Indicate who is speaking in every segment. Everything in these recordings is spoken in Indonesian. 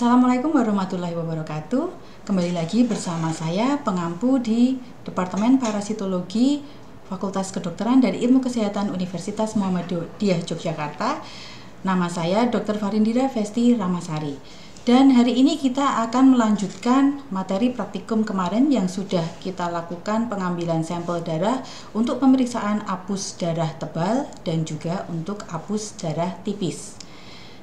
Speaker 1: Assalamualaikum warahmatullahi wabarakatuh. Kembali lagi bersama saya pengampu di Departemen Parasitologi Fakultas Kedokteran dari Ilmu Kesehatan Universitas Muhammadiyah Yogyakarta. Nama saya Dr. Farindira Festi Ramasari. Dan hari ini kita akan melanjutkan materi praktikum kemarin yang sudah kita lakukan pengambilan sampel darah untuk pemeriksaan apus darah tebal dan juga untuk apus darah tipis.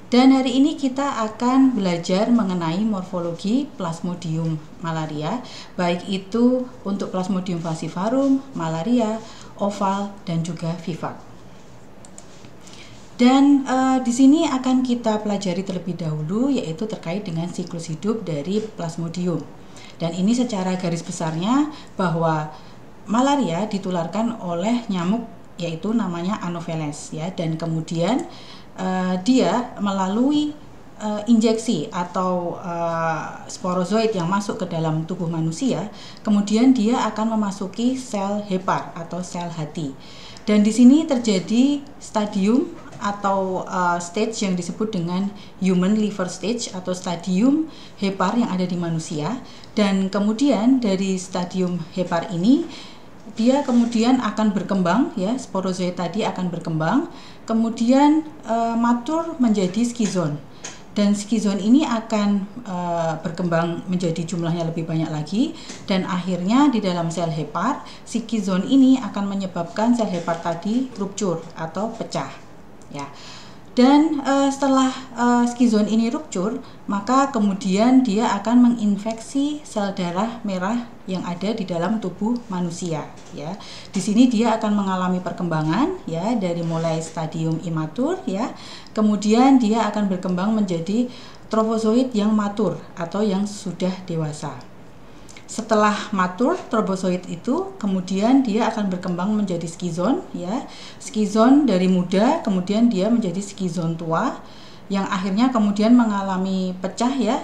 Speaker 1: Dan hari ini kita akan belajar mengenai morfologi Plasmodium malaria, baik itu untuk Plasmodium falciparum, malaria, oval, dan juga vivax. Dan di sini akan kita pelajari terlebih dahulu, yaitu terkait dengan siklus hidup dari Plasmodium. Dan ini secara garis besarnya bahwa malaria ditularkan oleh nyamuk, yaitu namanya Anopheles, ya, dan kemudian dia melalui injeksi atau sporozoid yang masuk ke dalam tubuh manusia, kemudian dia akan memasuki sel hepar atau sel hati. Dan di sini terjadi stadium atau stage yang disebut dengan human liver stage atau stadium hepar yang ada di manusia. Dan kemudian dari stadium hepar ini dia kemudian akan berkembang, ya, sporozoid tadi akan berkembang, kemudian matur menjadi skizon, dan skizon ini akan berkembang menjadi jumlahnya lebih banyak lagi, dan akhirnya di dalam sel hepar skizon ini akan menyebabkan sel hepar tadi rupture atau pecah, ya. Dan setelah skizon ini rupture, maka kemudian dia akan menginfeksi sel darah merah yang ada di dalam tubuh manusia, ya. Di sini dia akan mengalami perkembangan, ya, dari mulai stadium imatur, ya. Kemudian dia akan berkembang menjadi trofozoid yang matur atau yang sudah dewasa. Setelah matur trofozoid itu, kemudian dia akan berkembang menjadi skizon, ya. Skizon dari muda, kemudian dia menjadi skizon tua, yang akhirnya kemudian mengalami pecah, ya,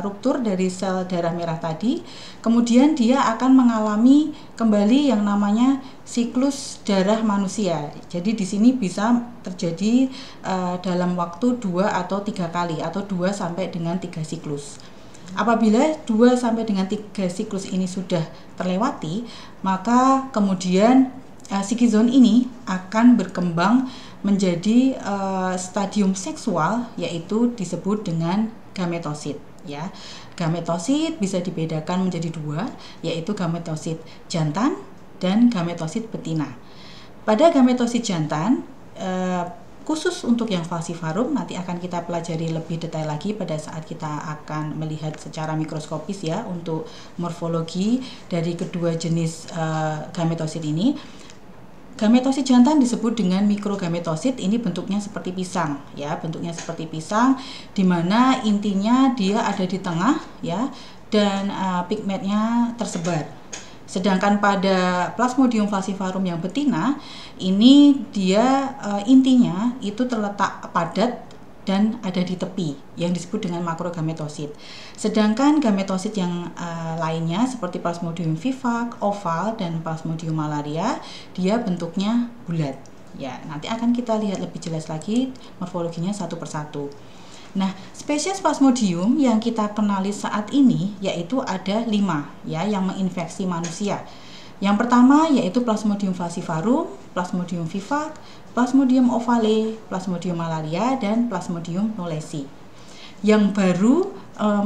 Speaker 1: ruptur dari sel darah merah tadi. Kemudian dia akan mengalami kembali yang namanya siklus darah manusia. Jadi di sini bisa terjadi dalam waktu 2 atau 3 kali atau 2 sampai dengan 3 siklus. Apabila 2 sampai dengan 3 siklus ini sudah terlewati, maka kemudian skizon ini akan berkembang menjadi stadium seksual, yaitu disebut dengan gametosit, ya. Gametosit bisa dibedakan menjadi 2, yaitu gametosit jantan dan gametosit betina. Pada gametosit jantan, khusus untuk yang falciparum nanti akan kita pelajari lebih detail lagi pada saat kita akan melihat secara mikroskopis, ya, untuk morfologi dari kedua jenis gametosit ini. Gametosit jantan disebut dengan mikrogametosit. Ini bentuknya seperti pisang, ya, bentuknya seperti pisang, di mana intinya dia ada di tengah, ya, dan pigmentnya tersebar. Sedangkan pada Plasmodium falciparum yang betina, ini dia intinya itu terletak padat dan ada di tepi, yang disebut dengan makrogametosit. Sedangkan gametosit yang lainnya seperti Plasmodium vivax, oval, dan Plasmodium malaria, dia bentuknya bulat. Ya, nanti akan kita lihat lebih jelas lagi morfologinya satu persatu. Nah, spesies Plasmodium yang kita kenali saat ini yaitu ada 5, ya, yang menginfeksi manusia. Yang pertama yaitu Plasmodium falciparum, Plasmodium vivax, Plasmodium ovale, Plasmodium malaria, dan Plasmodium knowlesi. Yang baru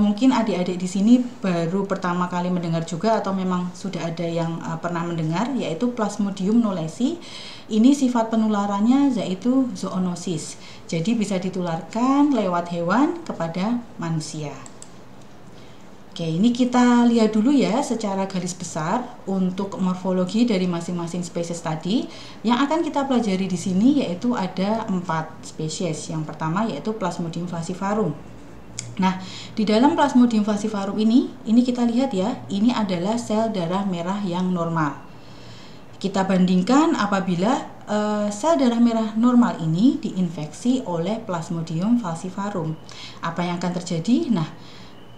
Speaker 1: mungkin adik-adik di sini baru pertama kali mendengar juga, atau memang sudah ada yang pernah mendengar, yaitu Plasmodium knowlesi. Ini sifat penularannya yaitu zoonosis. Jadi bisa ditularkan lewat hewan kepada manusia. Oke, ini kita lihat dulu, ya, secara garis besar untuk morfologi dari masing-masing spesies tadi. Yang akan kita pelajari di sini yaitu ada 4 spesies. Yang pertama yaitu Plasmodium falciparum. Nah, di dalam Plasmodium falciparum ini kita lihat, ya, ini adalah sel darah merah yang normal. Kita bandingkan apabila sel darah merah normal ini diinfeksi oleh Plasmodium falciparum. Apa yang akan terjadi? Nah,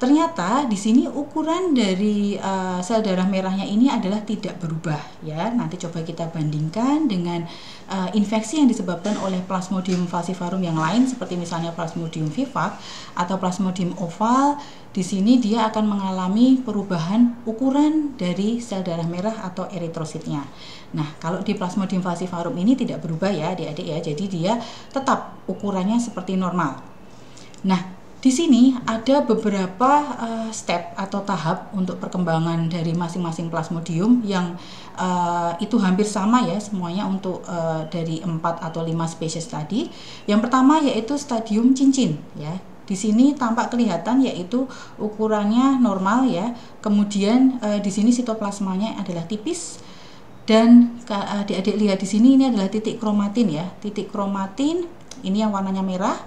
Speaker 1: ternyata di sini ukuran dari sel darah merahnya ini adalah tidak berubah ya. Nanti coba kita bandingkan dengan infeksi yang disebabkan oleh Plasmodium falciparum yang lain seperti misalnya Plasmodium vivax atau Plasmodium oval. Di sini dia akan mengalami perubahan ukuran dari sel darah merah atau eritrositnya. Nah, kalau di Plasmodium falciparum ini tidak berubah ya adik-adik ya. Jadi dia tetap ukurannya seperti normal. Nah, di sini ada beberapa step atau tahap untuk perkembangan dari masing-masing plasmodium yang itu hampir sama ya semuanya untuk dari 4 atau 5 spesies tadi. Yang pertama yaitu stadium cincin ya. Di sini tampak kelihatan yaitu ukurannya normal ya. Kemudian di sini sitoplasmanya adalah tipis dan adik-adik lihat di sini ini adalah titik kromatin ya. Titik kromatin ini yang warnanya merah.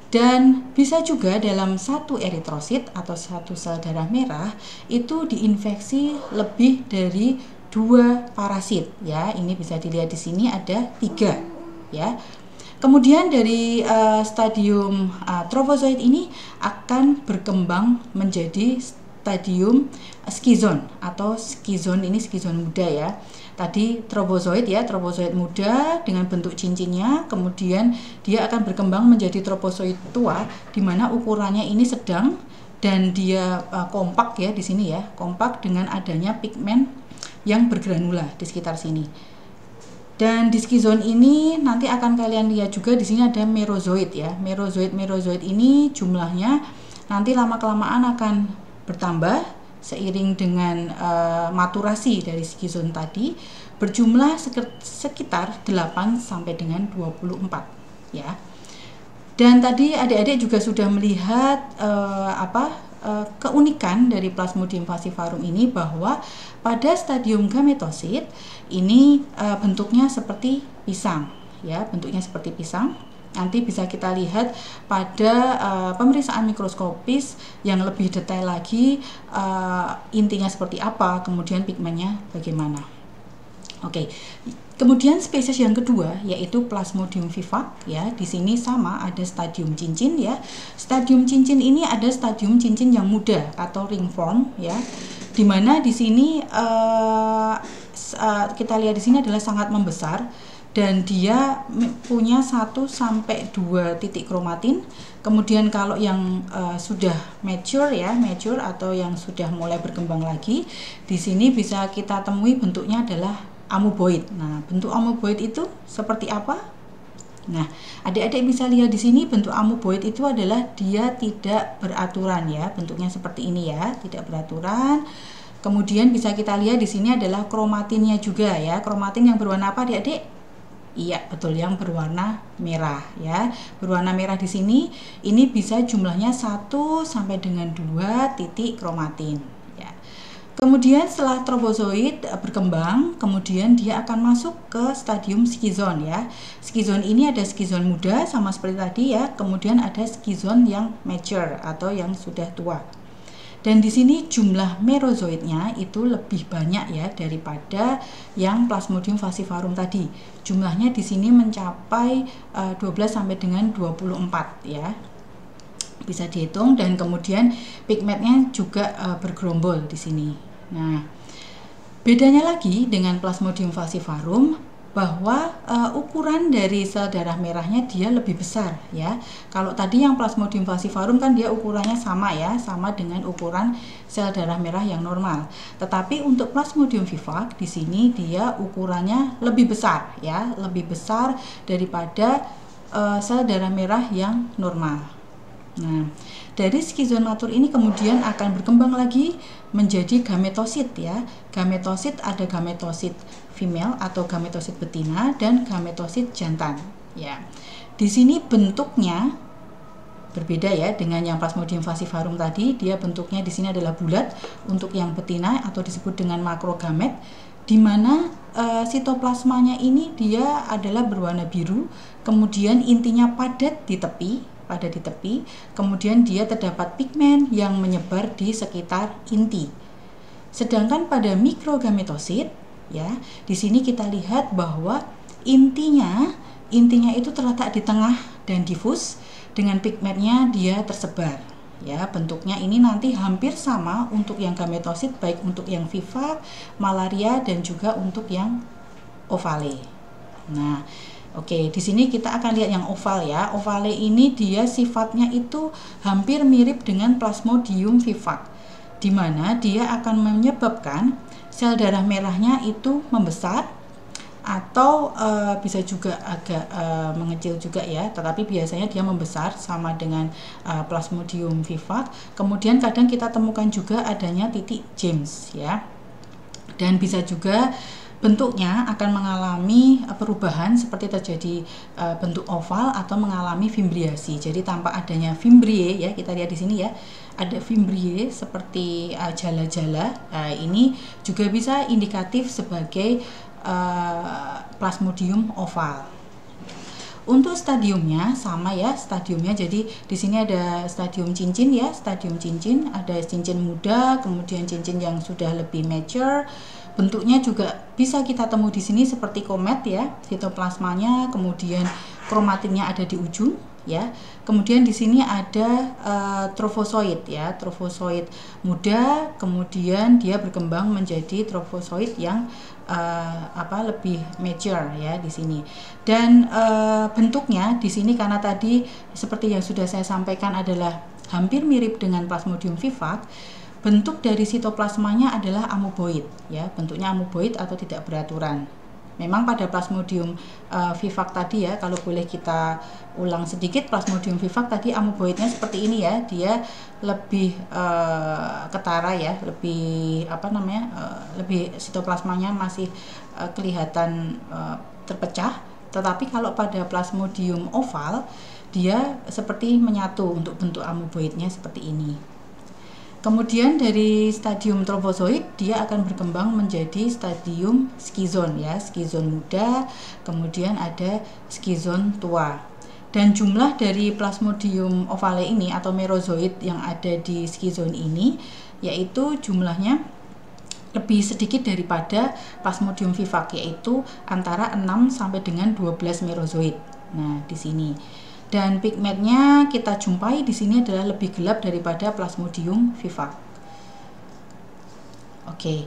Speaker 1: Dan bisa juga dalam satu eritrosit atau satu sel darah merah itu diinfeksi lebih dari 2 parasit ya. Ini bisa dilihat di sini ada 3 ya. Kemudian dari stadium trofozoit ini akan berkembang menjadi stadium skizon atau skizon ini skizon muda ya. Tadi trofozoit ya, trofozoit muda dengan bentuk cincinnya, kemudian dia akan berkembang menjadi trofozoit tua di mana ukurannya ini sedang dan dia kompak ya di sini ya, kompak dengan adanya pigmen yang bergranula di sekitar sini. Dan di skizon ini nanti akan kalian lihat juga di sini ada merozoit ya. Merozoit ini jumlahnya nanti lama-kelamaan akan bertambah seiring dengan maturasi dari skizon tadi berjumlah sekitar 8 sampai dengan 24 ya. Dan tadi adik-adik juga sudah melihat keunikan dari Plasmodium falciparum ini bahwa pada stadium gametosit ini bentuknya seperti pisang ya, bentuknya seperti pisang. Nanti bisa kita lihat pada pemeriksaan mikroskopis yang lebih detail lagi intinya seperti apa, kemudian pigmennya bagaimana. Oke. Kemudian spesies yang kedua yaitu Plasmodium vivax ya. Di sini sama ada stadium cincin ya. Stadium cincin ini ada stadium cincin yang muda atau ring form ya. Dimana di sini kita lihat di sini adalah sangat membesar. Dan dia punya 1 sampai 2 titik kromatin. Kemudian kalau yang sudah mature atau yang sudah mulai berkembang lagi, di sini bisa kita temui bentuknya adalah amoeboid. Nah, bentuk amoeboid itu seperti apa? Nah, adik-adik bisa lihat di sini bentuk amoeboid itu adalah dia tidak beraturan ya, bentuknya seperti ini ya, tidak beraturan. Kemudian bisa kita lihat di sini adalah kromatinnya juga ya. Kromatin yang berwarna apa, adik-adik? Iya, betul, yang berwarna merah ya. Berwarna merah di sini ini bisa jumlahnya 1 sampai dengan 2 titik kromatin ya. Kemudian setelah trofozoit berkembang, kemudian dia akan masuk ke stadium skizon ya. Skizon ini ada skizon muda sama seperti tadi ya. Kemudian ada skizon yang mature atau yang sudah tua. Dan di sini jumlah merozoitnya itu lebih banyak ya daripada yang Plasmodium falciparum tadi. Jumlahnya di sini mencapai 12 sampai dengan 24 ya. Bisa dihitung dan kemudian pigmentnya juga bergerombol di sini. Nah, bedanya lagi dengan Plasmodium falciparum bahwa ukuran dari sel darah merahnya dia lebih besar ya. Kalau tadi yang Plasmodium falciparum kan dia ukurannya sama ya, sama dengan ukuran sel darah merah yang normal. Tetapi untuk Plasmodium vivax di sini dia ukurannya lebih besar ya, lebih besar daripada sel darah merah yang normal. Nah, dari skizon matur ini kemudian akan berkembang lagi menjadi gametosit ya. Gametosit ada gametosit female atau gametosit betina dan gametosit jantan ya. Di sini bentuknya berbeda ya dengan yang Plasmodium falciparum tadi. Dia bentuknya di sini adalah bulat untuk yang betina atau disebut dengan makrogamet, di mana sitoplasmanya ini dia adalah berwarna biru, kemudian intinya padat di tepi, kemudian dia terdapat pigmen yang menyebar di sekitar inti. Sedangkan pada mikrogametosit ya, di sini kita lihat bahwa intinya itu terletak di tengah dan difus dengan pigmennya dia tersebar ya. Bentuknya ini nanti hampir sama untuk yang gametosit, baik untuk yang vivax, malaria, dan juga untuk yang ovale. Nah, oke, di sini kita akan lihat yang oval ya. Ovale ini dia sifatnya itu hampir mirip dengan Plasmodium vivax, di mana dia akan menyebabkan sel darah merahnya itu membesar, atau bisa juga agak mengecil juga ya, tetapi biasanya dia membesar sama dengan Plasmodium vivax. Kemudian kadang kita temukan juga adanya titik James ya, dan bisa juga bentuknya akan mengalami perubahan seperti terjadi bentuk oval atau mengalami fimbriasi. Jadi tanpa adanya fimbrie ya, kita lihat di sini ya, ada fimbrie seperti jala-jala. Ini juga bisa indikatif sebagai Plasmodium oval. Untuk stadiumnya sama ya, stadiumnya jadi di sini ada stadium cincin ya, stadium cincin, ada cincin muda, kemudian cincin yang sudah lebih mature. Bentuknya juga bisa kita temui di sini seperti komet ya, sitoplasmanya, kemudian kromatinnya ada di ujung ya. Kemudian di sini ada trofozoid ya, trofozoid muda, kemudian dia berkembang menjadi trofozoid yang lebih mature ya di sini. Dan bentuknya di sini karena tadi seperti yang sudah saya sampaikan adalah hampir mirip dengan Plasmodium vivax, bentuk dari sitoplasmanya adalah amoeboid ya, bentuknya amoeboid atau tidak beraturan. Memang pada Plasmodium vivax tadi ya, kalau boleh kita ulang sedikit, Plasmodium vivax tadi amoeboidnya seperti ini ya, dia lebih ketara ya, lebih lebih sitoplasmanya masih kelihatan terpecah. Tetapi kalau pada Plasmodium oval dia seperti menyatu untuk bentuk amoeboidnya seperti ini. Kemudian dari stadium trofozoid dia akan berkembang menjadi stadium skizon ya, skizon muda, kemudian ada skizon tua. Dan jumlah dari Plasmodium ovale ini atau merozoid yang ada di skizon ini yaitu jumlahnya lebih sedikit daripada Plasmodium vivax, yaitu antara 6 sampai dengan 12 merozoid. Nah, di sini. Dan pigmentnya kita jumpai di sini adalah lebih gelap daripada Plasmodium vivax. Oke.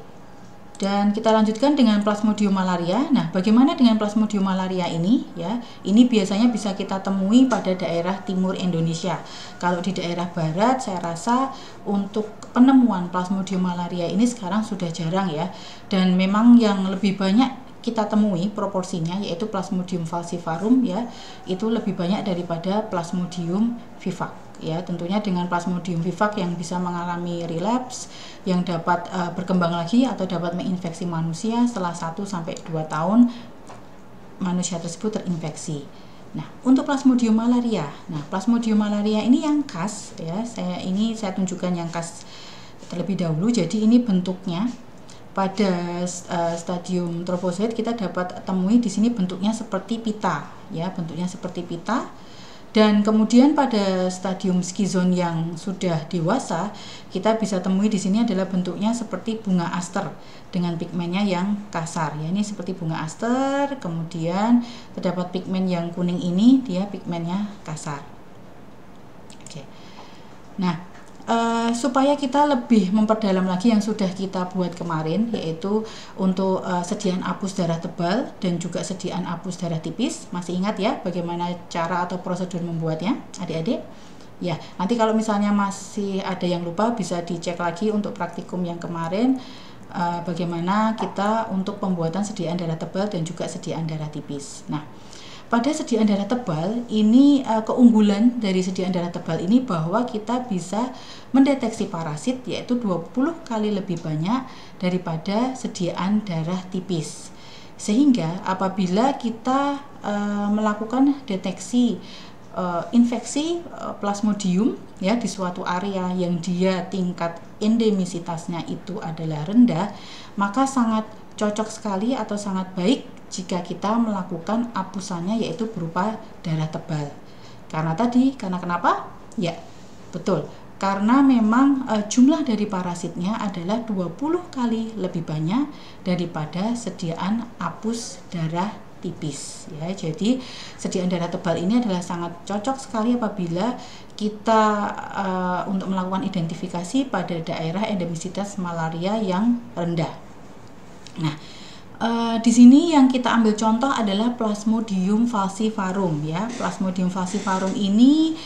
Speaker 1: Dan kita lanjutkan dengan Plasmodium malaria. Nah, bagaimana dengan Plasmodium malaria ini ya? Ini biasanya bisa kita temui pada daerah timur Indonesia. Kalau di daerah barat saya rasa untuk penemuan Plasmodium malaria ini sekarang sudah jarang ya. Dan memang yang lebih banyak kita temui proporsinya yaitu Plasmodium falciparum ya, itu lebih banyak daripada Plasmodium vivax ya. Tentunya dengan Plasmodium vivax yang bisa mengalami relapse, yang dapat berkembang lagi atau dapat menginfeksi manusia setelah 1 sampai 2 tahun manusia tersebut terinfeksi. Nah, untuk Plasmodium malaria. Nah, Plasmodium malaria ini yang khas ya. Saya tunjukkan yang khas terlebih dahulu. Jadi ini bentuknya pada stadium trofozoid kita dapat temui di sini bentuknya seperti pita ya, bentuknya seperti pita. Dan kemudian pada stadium skizon yang sudah dewasa kita bisa temui di sini adalah bentuknya seperti bunga aster dengan pigmennya yang kasar ya. Ini seperti bunga aster, kemudian terdapat pigmen yang kuning ini dia pigmennya kasar. Oke. Nah, supaya kita lebih memperdalam lagi yang sudah kita buat kemarin, yaitu untuk sediaan apus darah tebal dan juga sediaan apus darah tipis. Masih ingat ya bagaimana cara atau prosedur membuatnya adik-adik? Ya, nanti kalau misalnya masih ada yang lupa bisa dicek lagi untuk praktikum yang kemarin, bagaimana kita untuk pembuatan sediaan darah tebal dan juga sediaan darah tipis. Nah, pada sediaan darah tebal ini keunggulan dari sediaan darah tebal ini bahwa kita bisa mendeteksi parasit yaitu 20 kali lebih banyak daripada sediaan darah tipis. Sehingga apabila kita melakukan deteksi infeksi Plasmodium ya di suatu area yang dia tingkat endemisitasnya itu adalah rendah, maka sangat cocok sekali atau sangat baik jika kita melakukan apusannya yaitu berupa darah tebal. Karena kenapa? Ya, betul. Karena memang jumlah dari parasitnya adalah 20 kali lebih banyak daripada sediaan apus darah tipis ya. Jadi sediaan darah tebal ini adalah sangat cocok sekali apabila kita untuk melakukan identifikasi pada daerah endemisitas malaria yang rendah. Nah, di sini yang kita ambil contoh adalah Plasmodium falciparum ya. Plasmodium falciparum ini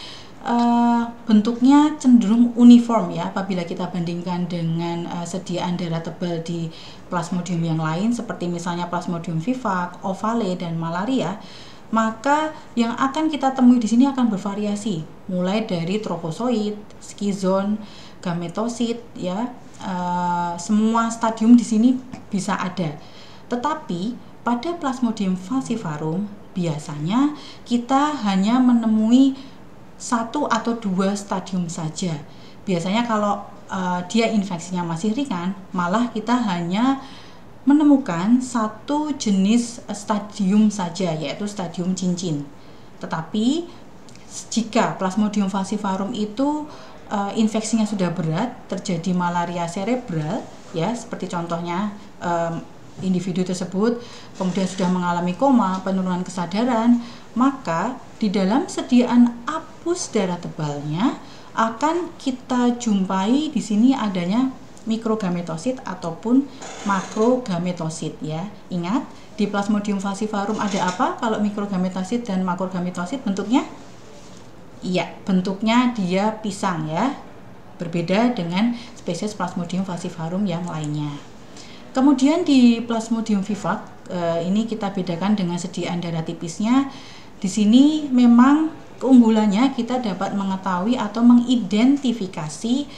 Speaker 1: bentuknya cenderung uniform ya apabila kita bandingkan dengan sediaan darah tebal di Plasmodium yang lain seperti misalnya Plasmodium vivax, ovale dan malaria. Maka yang akan kita temui di sini akan bervariasi mulai dari trofozoit, skizon, gametosit ya. Semua stadium di sini bisa ada. Tetapi pada Plasmodium falciparum biasanya kita hanya menemui 1 atau 2 stadium saja. Biasanya kalau dia infeksinya masih ringan, malah kita hanya menemukan 1 jenis stadium saja, yaitu stadium cincin. Tetapi jika Plasmodium falciparum itu infeksinya sudah berat, terjadi malaria cerebral ya, seperti contohnya individu tersebut kemudian sudah mengalami koma, penurunan kesadaran, maka di dalam sediaan apus darah tebalnya akan kita jumpai di sini adanya mikrogametosit ataupun makrogametosit ya. Ingat, di Plasmodium falciparum ada apa kalau mikrogametosit dan makrogametosit bentuknya? Iya, bentuknya dia pisang ya. Berbeda dengan spesies Plasmodium falciparum yang lainnya. Kemudian di Plasmodium vivax ini kita bedakan dengan sediaan darah tipisnya. Di sini memang keunggulannya kita dapat mengetahui atau mengidentifikasi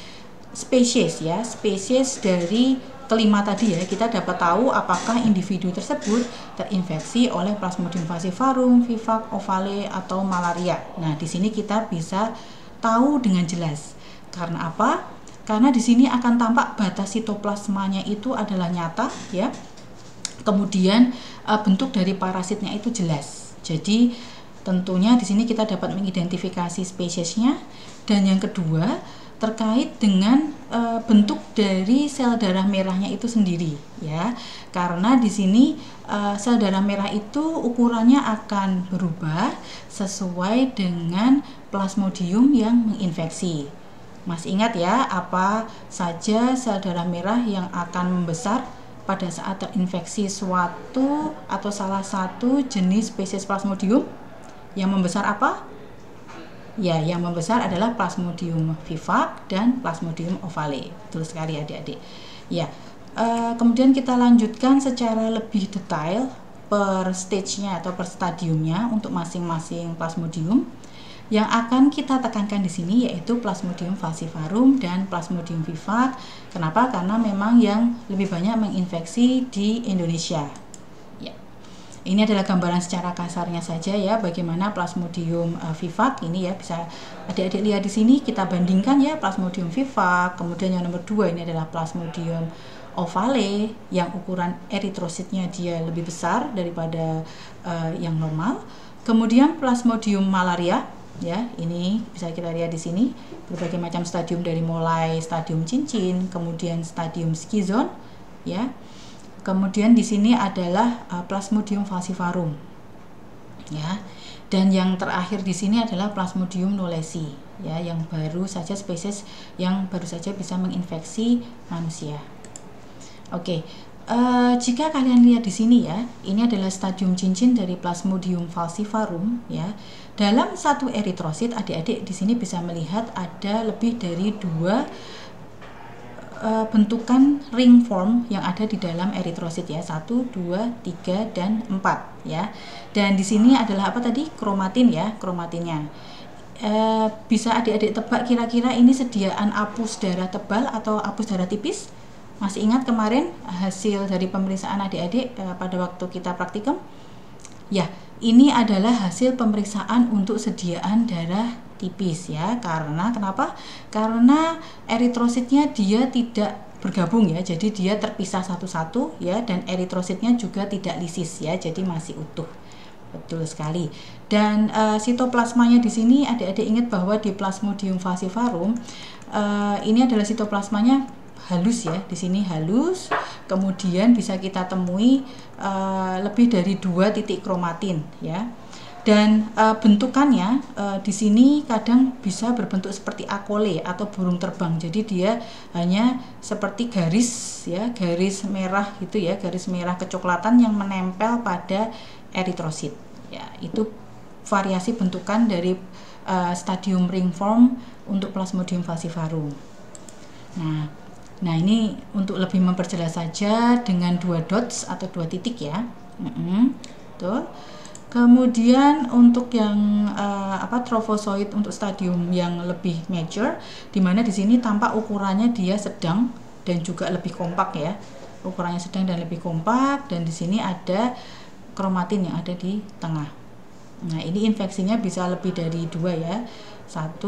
Speaker 1: spesies ya, spesies dari kelima tadi ya. Kita dapat tahu apakah individu tersebut terinfeksi oleh Plasmodium falciparum, vivax, ovale atau malaria. Nah, di sini kita bisa tahu dengan jelas. Karena apa? Karena di sini akan tampak batas sitoplasmanya itu adalah nyata ya. Kemudian bentuk dari parasitnya itu jelas. Jadi tentunya di sini kita dapat mengidentifikasi spesiesnya. Dan yang kedua terkait dengan bentuk dari sel darah merahnya itu sendiri ya. Karena di sini sel darah merah itu ukurannya akan berubah sesuai dengan Plasmodium yang menginfeksi. Masih ingat ya apa saja sel darah merah yang akan membesar pada saat terinfeksi suatu atau salah satu jenis spesies Plasmodium? Yang membesar apa? Ya, yang membesar adalah Plasmodium vivax dan Plasmodium ovale. Betul sekali adik-adik. Ya, kemudian kita lanjutkan secara lebih detail per stage-nya atau per stadiumnya untuk masing-masing Plasmodium. Yang akan kita tekankan di sini yaitu Plasmodium falciparum dan Plasmodium vivax. Kenapa? Karena memang yang lebih banyak menginfeksi di Indonesia. Ya. Ini adalah gambaran secara kasarnya saja ya bagaimana Plasmodium vivax ini ya, bisa adik-adik lihat di sini. Kita bandingkan ya Plasmodium vivax, kemudian yang nomor 2 ini adalah Plasmodium ovale yang ukuran eritrositnya dia lebih besar daripada yang normal. Kemudian Plasmodium malaria ya, ini bisa kita lihat di sini berbagai macam stadium dari mulai stadium cincin, kemudian stadium skizon ya. Kemudian di sini adalah Plasmodium falciparum ya. Dan yang terakhir di sini adalah Plasmodium knowlesi ya, yang baru saja spesies yang baru saja bisa menginfeksi manusia. Oke. Jika kalian lihat di sini ya, ini adalah stadium cincin dari Plasmodium falciparum ya. Dalam satu eritrosit, adik-adik di sini bisa melihat ada lebih dari 2 bentukan ring form yang ada di dalam eritrosit ya, 1, 2, 3 dan 4 ya. Dan di sini adalah apa tadi? Kromatin ya, kromatinnya. Bisa adik-adik tebak kira-kira ini sediaan apus darah tebal atau apus darah tipis? Masih ingat kemarin hasil dari pemeriksaan adik-adik pada waktu kita praktikum? Ya, ini adalah hasil pemeriksaan untuk sediaan darah tipis ya. Karena kenapa? Karena eritrositnya dia tidak bergabung ya, jadi dia terpisah satu-satu ya, dan eritrositnya juga tidak lisis ya, jadi masih utuh. Betul sekali. Dan sitoplasmanya di sini adik-adik ingat bahwa di Plasmodium falciparum ini adalah sitoplasmanya halus ya, di sini halus, kemudian bisa kita temui lebih dari 2 titik kromatin ya. Dan bentukannya di sini kadang bisa berbentuk seperti akole atau burung terbang. Jadi dia hanya seperti garis ya, garis merah gitu ya, garis merah kecoklatan yang menempel pada eritrosit. Ya, itu variasi bentukan dari stadium ringform untuk Plasmodium falciparum. Nah ini untuk lebih memperjelas saja dengan 2 dots atau 2 titik ya. Tuh. Kemudian untuk yang trofozoid untuk stadium yang lebih mature, di mana di sini tampak ukurannya dia sedang dan juga lebih kompak ya. Ukurannya sedang dan lebih kompak, dan di sini ada kromatin yang ada di tengah. Nah, ini infeksinya bisa lebih dari 2 ya. 1,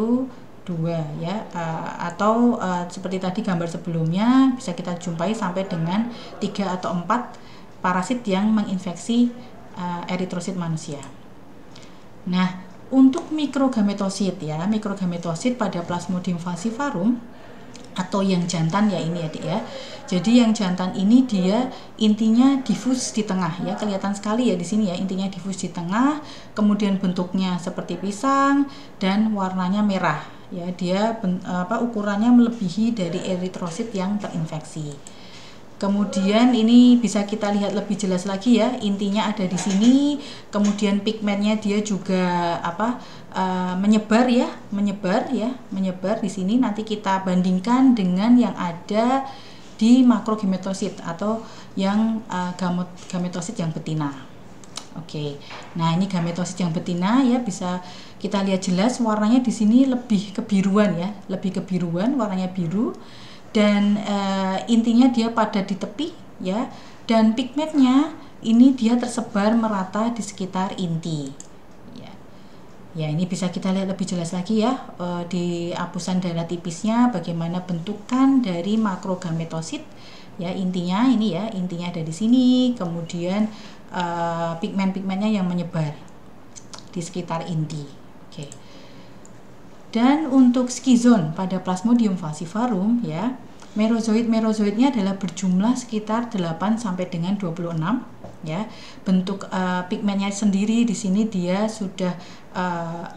Speaker 1: 2 ya, atau seperti tadi gambar sebelumnya bisa kita jumpai sampai dengan 3 atau 4 parasit yang menginfeksi eritrosit manusia. Nah, untuk mikrogametosit ya, mikrogametosit pada Plasmodium falciparum atau yang jantan ya ini ya Dik ya. Jadi yang jantan ini dia intinya difus di tengah ya, kelihatan sekali ya di sini ya, intinya difus di tengah, kemudian bentuknya seperti pisang dan warnanya merah ya. Dia ukurannya melebihi dari eritrosit yang terinfeksi. Kemudian ini bisa kita lihat lebih jelas lagi ya, intinya ada di sini. Kemudian pigmennya dia juga menyebar di sini. Nanti kita bandingkan dengan yang ada di makrogametosit atau yang gametosit yang betina. Oke. Nah, ini gametosit yang betina ya, bisa kita lihat jelas warnanya di sini lebih kebiruan ya, warnanya biru. Dan intinya dia padat di tepi ya, dan pigmennya ini dia tersebar merata di sekitar inti ya. Ini bisa kita lihat lebih jelas lagi ya di apusan darah tipisnya bagaimana bentukan dari makrogametosit ya. Intinya ini ya, intinya ada di sini, kemudian pigmen-pigmennya yang menyebar di sekitar inti. Oke. Dan untuk skizon pada Plasmodium falciparum ya, merozoidnya adalah berjumlah sekitar 8 sampai dengan 26 ya. Bentuk pigmennya sendiri di sini dia sudah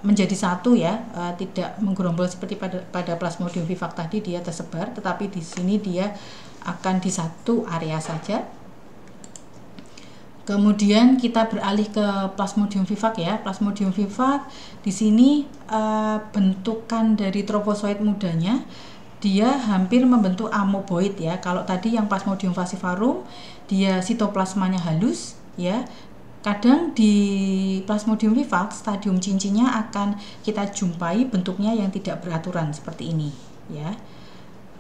Speaker 1: menjadi satu ya, tidak menggerombol seperti pada Plasmodium vivax tadi dia tersebar, tetapi di sini dia akan di satu area saja. Kemudian kita beralih ke Plasmodium vivax ya. Plasmodium vivax di sini bentukan dari trofozoid mudanya dia hampir membentuk amoeboid ya. Kalau tadi yang Plasmodium falciparum dia sitoplasmanya halus ya. Kadang di Plasmodium vivax stadium cincinnya akan kita jumpai bentuknya yang tidak beraturan seperti ini ya.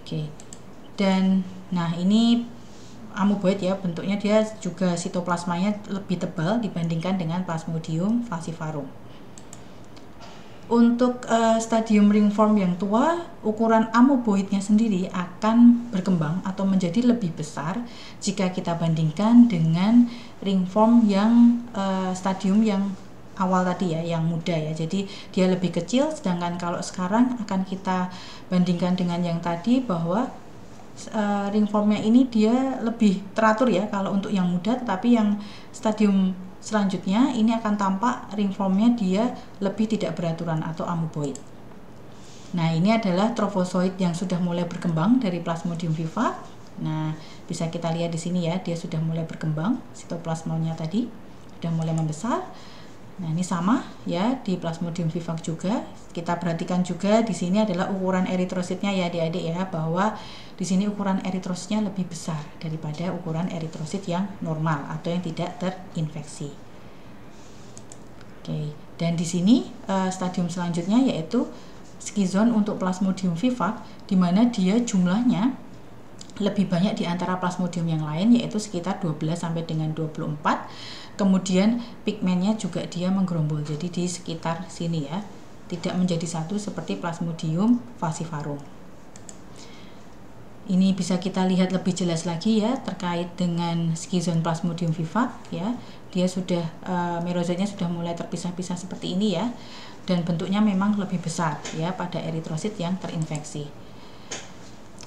Speaker 1: Oke. Dan nah ini amoeboid ya, bentuknya dia juga sitoplasmanya lebih tebal dibandingkan dengan Plasmodium falciparum. Untuk stadium ringform yang tua, ukuran amoeboidnya sendiri akan berkembang atau menjadi lebih besar jika kita bandingkan dengan ringform yang stadium yang awal tadi ya, yang muda ya. Jadi dia lebih kecil, sedangkan kalau sekarang akan kita bandingkan dengan yang tadi bahwa ringformnya ini dia lebih teratur ya kalau untuk yang muda, tetapi yang stadium selanjutnya ini akan tampak ringformnya dia lebih tidak beraturan atau amoeboid. Nah, ini adalah trofozoid yang sudah mulai berkembang dari Plasmodium vivax. Nah, bisa kita lihat di sini ya, dia sudah mulai berkembang, sitoplasmanya tadi sudah mulai membesar. Nah, ini sama ya di Plasmodium vivax juga. Kita perhatikan juga di sini adalah ukuran eritrositnya ya adik-adik ya, bahwa di sini ukuran eritrositnya lebih besar daripada ukuran eritrosit yang normal atau yang tidak terinfeksi. Oke, dan di sini stadium selanjutnya yaitu skizon untuk Plasmodium vivax, di mana dia jumlahnya lebih banyak di antara Plasmodium yang lain, yaitu sekitar 12 sampai dengan 24. Kemudian pigmennya juga dia menggerombol, jadi di sekitar sini ya, tidak menjadi satu seperti Plasmodium falciparum. Ini bisa kita lihat lebih jelas lagi ya terkait dengan skizon Plasmodium vivax ya. Dia sudah merozoidnya sudah mulai terpisah-pisah seperti ini ya, dan bentuknya memang lebih besar ya pada eritrosit yang terinfeksi.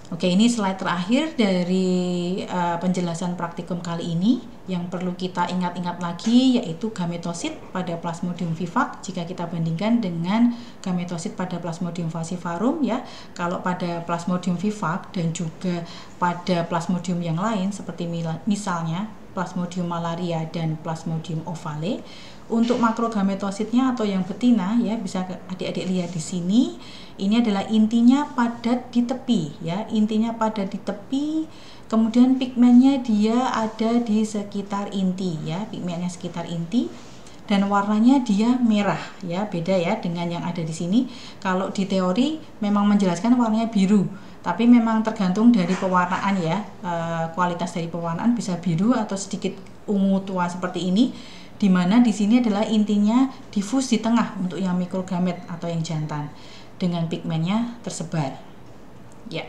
Speaker 1: Oke, ini slide terakhir dari penjelasan praktikum kali ini. Yang perlu kita ingat-ingat lagi yaitu gametosit pada Plasmodium vivax jika kita bandingkan dengan gametosit pada Plasmodium falciparum ya. Kalau pada Plasmodium vivax dan juga pada Plasmodium yang lain seperti misalnya Plasmodium malaria dan Plasmodium ovale, untuk makrogametositnya atau yang betina ya, bisa adik-adik lihat di sini. Ini adalah intinya padat di tepi ya, intinya padat di tepi. Kemudian pigmennya dia ada di sekitar inti ya, pigmennya sekitar inti, dan warnanya dia merah ya, beda ya dengan yang ada di sini. Kalau di teori memang menjelaskan warnanya biru, tapi memang tergantung dari pewarnaan ya, kualitas dari pewarnaan bisa biru atau sedikit ungu tua seperti ini, dimana di sini adalah intinya difus di tengah untuk yang mikrogamet atau yang jantan dengan pigmennya tersebar ya.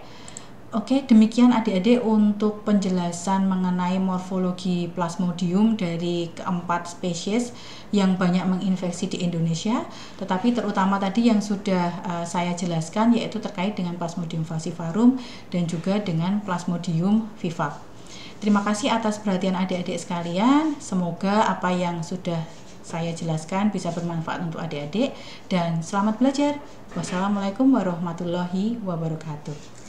Speaker 1: Oke, demikian adik-adik untuk penjelasan mengenai morfologi Plasmodium dari keempat spesies yang banyak menginfeksi di Indonesia, tetapi terutama tadi yang sudah saya jelaskan yaitu terkait dengan Plasmodium falciparum dan juga dengan Plasmodium vivax. Terima kasih atas perhatian adik-adik sekalian. Semoga apa yang sudah saya jelaskan bisa bermanfaat untuk adik-adik dan selamat belajar. Wassalamualaikum warahmatullahi wabarakatuh.